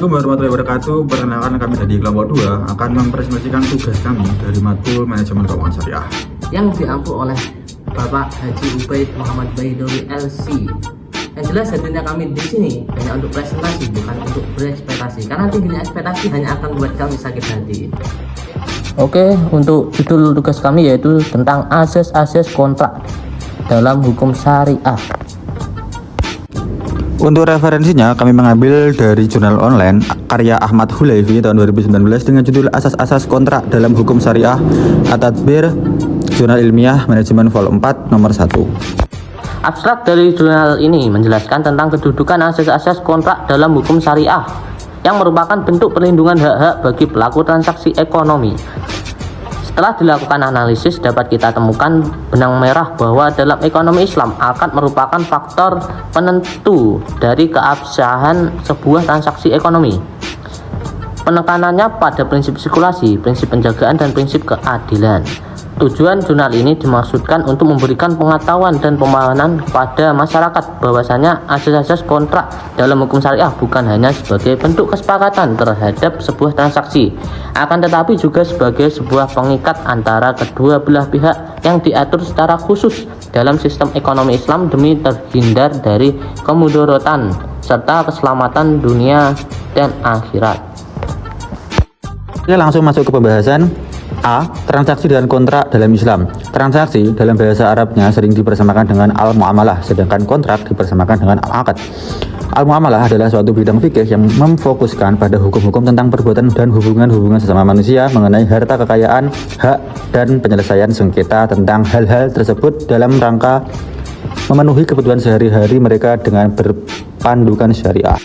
Assalamualaikum warahmatullahi wabarakatuh. Perkenalkan, kami dari kelompok 2 akan mempresentasikan tugas kami dari matkul manajemen keuangan syariah yang diampu oleh Bapak Haji Ubaid Muhammad Baiduri LC. Yang jelas hadirnya kami di sini hanya untuk presentasi, bukan untuk berekspektasi, karena tingginya ekspektasi hanya akan membuat kami sakit hati. Oke, untuk judul tugas kami yaitu tentang asas-asas kontrak dalam hukum syariah. Untuk referensinya, kami mengambil dari jurnal online karya Ahmad Hulaifi tahun 2019 dengan judul Asas-Asas Kontrak dalam Hukum Syariah At-Tadbir, Jurnal Ilmiah Manajemen Vol 4 nomor 1. Abstrak dari jurnal ini menjelaskan tentang kedudukan asas-asas kontrak dalam hukum syariah yang merupakan bentuk perlindungan hak-hak bagi pelaku transaksi ekonomi. Setelah dilakukan analisis, dapat kita temukan benang merah bahwa dalam ekonomi Islam akad merupakan faktor penentu dari keabsahan sebuah transaksi ekonomi. Penekanannya pada prinsip sirkulasi, prinsip penjagaan, dan prinsip keadilan. Tujuan jurnal ini dimaksudkan untuk memberikan pengetahuan dan pemahaman kepada masyarakat bahwasanya asas-asas kontrak dalam hukum syariah bukan hanya sebagai bentuk kesepakatan terhadap sebuah transaksi, akan tetapi juga sebagai sebuah pengikat antara kedua belah pihak yang diatur secara khusus dalam sistem ekonomi Islam demi terhindar dari kemudorotan serta keselamatan dunia dan akhirat. Kita langsung masuk ke pembahasan. A. Transaksi dan kontrak dalam Islam. Transaksi dalam bahasa Arabnya sering dipersamakan dengan al-muamalah, sedangkan kontrak dipersamakan dengan al-aqd. Al-muamalah adalah suatu bidang fikih yang memfokuskan pada hukum-hukum tentang perbuatan dan hubungan-hubungan sesama manusia mengenai harta kekayaan, hak, dan penyelesaian sengketa tentang hal-hal tersebut dalam rangka memenuhi kebutuhan sehari-hari mereka dengan berpandukan syariah.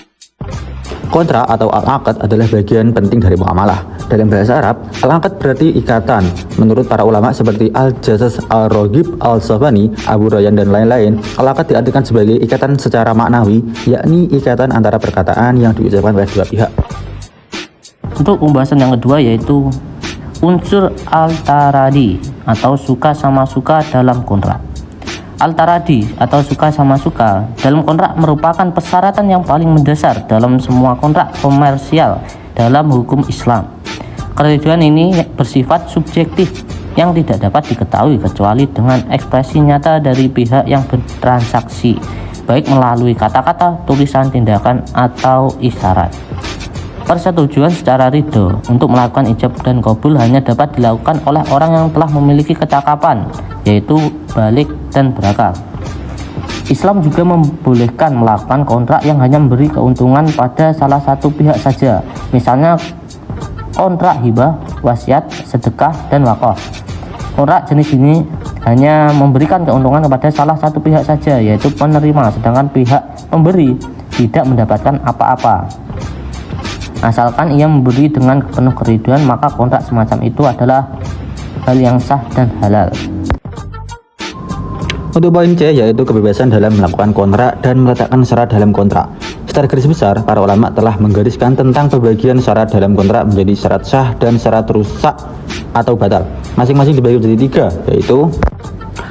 Kontrak atau al-aqd adalah bagian penting dari muamalah. Dalam bahasa Arab, al-aqd berarti ikatan. Menurut para ulama seperti Al-Jassas, Al-Raghib, Al-Safani, Abu Rayyan, dan lain-lain, al-aqd diartikan sebagai ikatan secara maknawi, yakni ikatan antara perkataan yang diucapkan oleh dua pihak. Untuk pembahasan yang kedua yaitu unsur al-taradi atau suka sama suka dalam kontrak. Al-taradi atau suka sama suka dalam kontrak merupakan persyaratan yang paling mendasar dalam semua kontrak komersial dalam hukum Islam. Keriduan ini bersifat subjektif yang tidak dapat diketahui kecuali dengan ekspresi nyata dari pihak yang bertransaksi, baik melalui kata-kata, tulisan, tindakan, atau isyarat. Persetujuan secara ridho untuk melakukan ijab dan qabul hanya dapat dilakukan oleh orang yang telah memiliki kecakapan, yaitu balik dan berakal. Islam juga membolehkan melakukan kontrak yang hanya memberi keuntungan pada salah satu pihak saja, misalnya kontrak hibah, wasiat, sedekah, dan wakaf. Kontrak jenis ini hanya memberikan keuntungan kepada salah satu pihak saja, yaitu penerima, sedangkan pihak pemberi tidak mendapatkan apa-apa. Asalkan ia memberi dengan penuh keriduan, maka kontrak semacam itu adalah hal yang sah dan halal. Untuk poin C yaitu kebebasan dalam melakukan kontrak dan meletakkan syarat dalam kontrak. Secara garis besar, para ulama telah menggariskan tentang pembagian syarat dalam kontrak menjadi syarat sah dan syarat rusak atau batal. Masing-masing dibagi menjadi 3, yaitu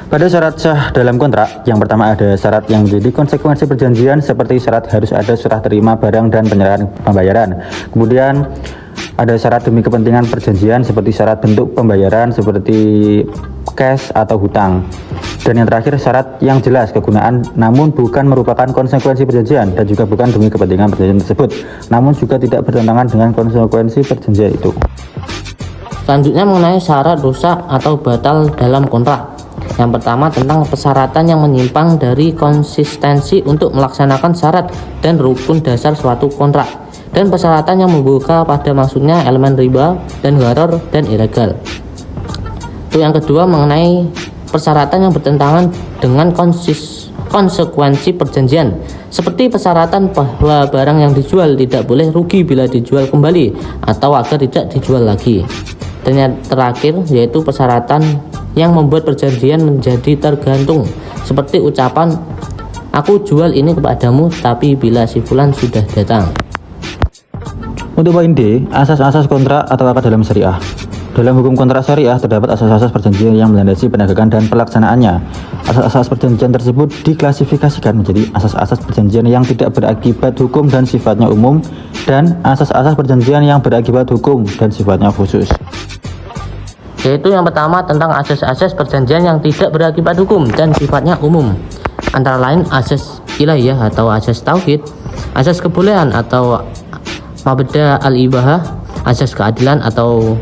pada syarat sah dalam kontrak, yang pertama ada syarat yang menjadi konsekuensi perjanjian seperti syarat harus ada serah terima barang dan penyerahan pembayaran. Kemudian ada syarat demi kepentingan perjanjian seperti syarat bentuk pembayaran seperti cash atau hutang. Dan yang terakhir syarat yang jelas kegunaan namun bukan merupakan konsekuensi perjanjian dan juga bukan demi kepentingan perjanjian tersebut, namun juga tidak bertentangan dengan konsekuensi perjanjian itu. Selanjutnya mengenai syarat rusak atau batal dalam kontrak. Yang pertama tentang persyaratan yang menyimpang dari konsistensi untuk melaksanakan syarat dan rukun dasar suatu kontrak, dan persyaratan yang membuka pada maksudnya elemen riba dan gharar dan ilegal. Itu yang kedua mengenai persyaratan yang bertentangan dengan konsekuensi perjanjian, seperti persyaratan bahwa barang yang dijual tidak boleh rugi bila dijual kembali atau agar tidak dijual lagi. Dan yang terakhir yaitu persyaratan yang membuat perjanjian menjadi tergantung, seperti ucapan aku jual ini kepadamu tapi bila si fulan sudah datang. Untuk poin D, asas-asas kontrak atau akad dalam syariah. Dalam hukum kontrak syariah terdapat asas-asas perjanjian yang melandasi penegakan dan pelaksanaannya. Asas-asas perjanjian tersebut diklasifikasikan menjadi asas-asas perjanjian yang tidak berakibat hukum dan sifatnya umum, dan asas-asas perjanjian yang berakibat hukum dan sifatnya khusus. Yaitu yang pertama tentang asas-asas perjanjian yang tidak berakibat hukum dan sifatnya umum, antara lain asas ilahiyah atau asas tauhid, asas kebolehan atau mabda al-ibahah, asas keadilan atau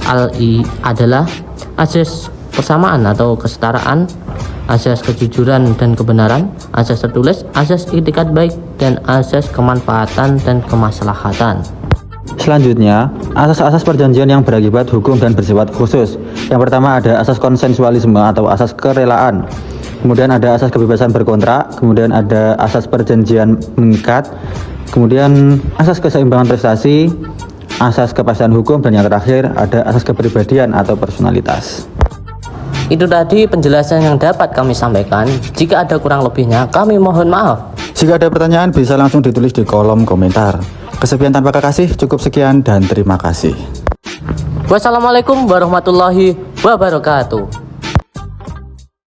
al-adalah, asas persamaan atau kesetaraan, asas kejujuran dan kebenaran, asas tertulis, asas itikat baik, dan asas kemanfaatan dan kemaslahatan. Selanjutnya, asas-asas perjanjian yang berakibat hukum dan bersifat khusus. Yang pertama ada asas konsensualisme atau asas kerelaan. Kemudian ada asas kebebasan berkontrak, kemudian ada asas perjanjian mengikat, kemudian asas keseimbangan prestasi, asas kepastian hukum, dan yang terakhir ada asas kepribadian atau personalitas. Itu tadi penjelasan yang dapat kami sampaikan. Jika ada kurang lebihnya, kami mohon maaf. Jika ada pertanyaan bisa langsung ditulis di kolom komentar. Kesekian tanpa kekasih, cukup sekian dan terima kasih. Wassalamualaikum warahmatullahi wabarakatuh.